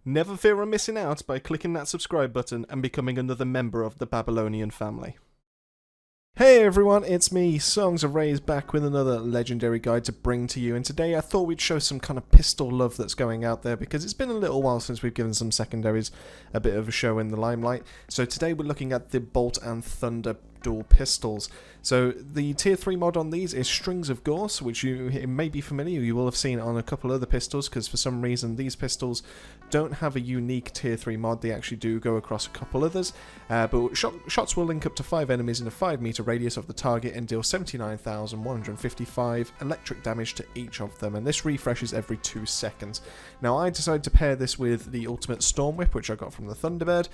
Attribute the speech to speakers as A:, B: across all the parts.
A: Never fear of missing out by clicking that subscribe button and becoming another member of the Babylonian family. Hey everyone, it's me, Songs of Ray's, back with another legendary guide to bring to you, and today I thought we'd show some kind of pistol love that's going out there, because it's been a little while since we've given some secondaries a bit of a show in the limelight. So today we're looking at the Bolt and Thunder dual pistols. So the tier 3 mod on these is Strings of Gorse, which it may be familiar, you will have seen on a couple other pistols, because for some reason these pistols don't have a unique tier 3 mod. They actually do go across a couple others, but shots will link up to 5 enemies in a 5 meter radius of the target and deal 79,155 electric damage to each of them, and this refreshes every 2 seconds. Now I decided to pair this with the ultimate Storm Whip, which I got from the Thunderbird,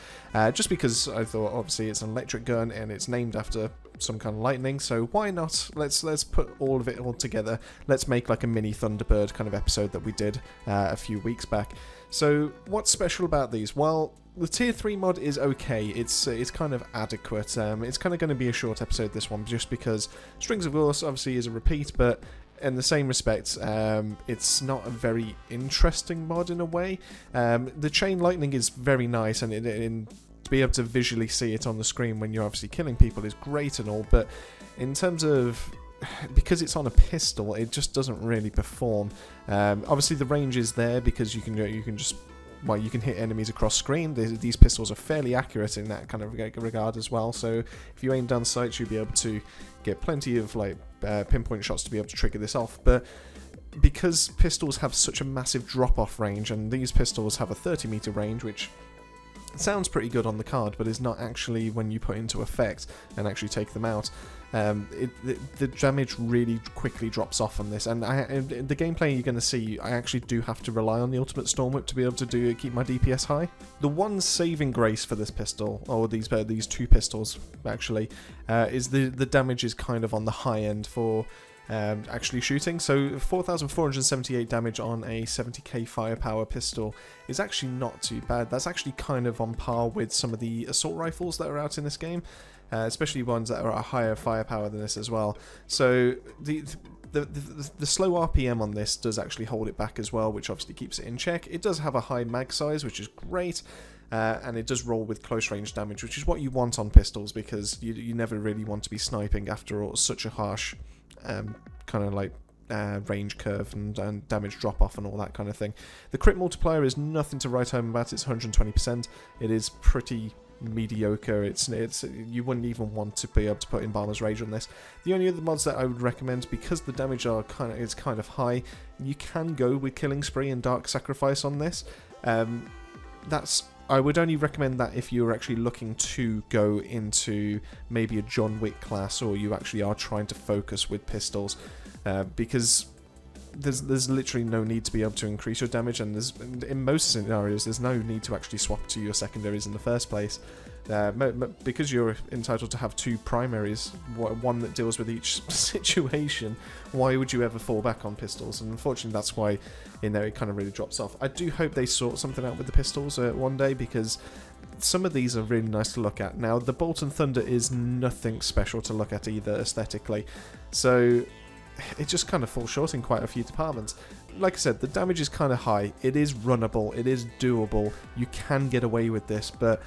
A: just because I thought obviously it's an electric gun and it's named after some kind of lightning, so why not? Let's put all of it all together. Let's make like a mini Thunderbird kind of episode that we did a few weeks back. So what's special about these? Well, the tier 3 mod is okay. It's kind of adequate. It's kind of going to be a short episode, this one, just because Strings of Gorse obviously is a repeat, but in the same respect, it's not a very interesting mod in a way. The chain lightning is very nice, and to be able to visually see it on the screen when you're obviously killing people is great and all, but in terms of, because it's on a pistol, it just doesn't really perform. Obviously the range is there because you can just, well, you can hit enemies across screen. These pistols are fairly accurate in that kind of regard as well, so if you aim down sights you'll be able to get plenty of like pinpoint shots to be able to trigger this off. But because pistols have such a massive drop-off range, and these pistols have a 30 meter range, which sounds pretty good on the card, but is not actually when you put into effect and actually take them out. The damage really quickly drops off on this, and the gameplay you're going to see, I actually do have to rely on the ultimate Storm Whip to be able to keep my DPS high. The one saving grace for this pistol, or these two pistols actually, is the damage is kind of on the high end for actually shooting. So 4,478 damage on a 70k firepower pistol is actually not too bad. That's actually kind of on par with some of the assault rifles that are out in this game, especially ones that are at a higher firepower than this as well. So the slow RPM on this does actually hold it back as well, which obviously keeps it in check. It does have a high mag size, which is great. And it does roll with close range damage, which is what you want on pistols, because you never really want to be sniping after all such a harsh kind of like range curve and damage drop off and all that kind of thing. The crit multiplier is nothing to write home about. It's 120%. It is pretty mediocre. It's you wouldn't even want to be able to put in Balmer's Rage on this. The only other mods that I would recommend, because the damage is kind of high, you can go with Killing Spree and Dark Sacrifice on this. I would only recommend that if you're actually looking to go into maybe a John Wick class, or you actually are trying to focus with pistols, because there's literally no need to be able to increase your damage, and in most scenarios there's no need to actually swap to your secondaries in the first place. Because you're entitled to have 2 primaries, one that deals with each situation, why would you ever fall back on pistols? And unfortunately that's why in there it kind of really drops off. I do hope they sort something out with the pistols one day, because some of these are really nice to look at. Now the Bolt and Thunder is nothing special to look at either aesthetically, so it just kind of falls short in quite a few departments. Like I said, the damage is kind of high, it is runnable, it is doable, you can get away with this, but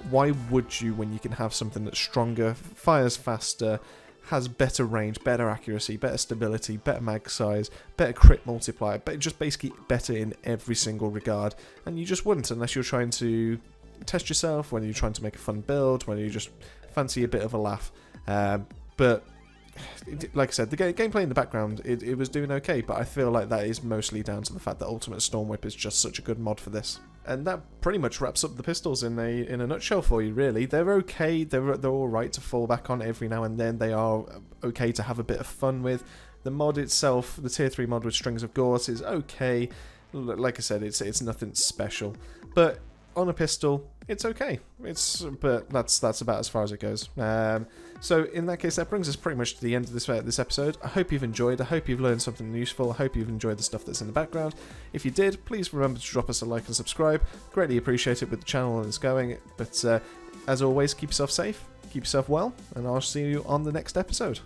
A: why would you when you can have something that's stronger, fires faster, has better range, better accuracy, better stability, better mag size, better crit multiplier, but just basically better in every single regard? And you just wouldn't unless you're trying to test yourself, when you're trying to make a fun build, when you just fancy a bit of a laugh. But like I said, the gameplay in the background, it was doing okay, but I feel like that is mostly down to the fact that Ultimate Storm Whip is just such a good mod for this. And that pretty much wraps up the pistols in a nutshell for you, really. They're okay, they're alright to fall back on every now and then, they are okay to have a bit of fun with. The mod itself, the tier 3 mod with Strings of Gorse, is okay. Like I said, it's nothing special, but on a pistol, it's okay. But that's about as far as it goes. So in that case, that brings us pretty much to the end of this episode. I hope you've enjoyed. I hope you've learned something useful. I hope you've enjoyed the stuff that's in the background. If you did, please remember to drop us a like and subscribe. Greatly appreciate it with the channel and it's going. But as always, keep yourself safe, keep yourself well, and I'll see you on the next episode.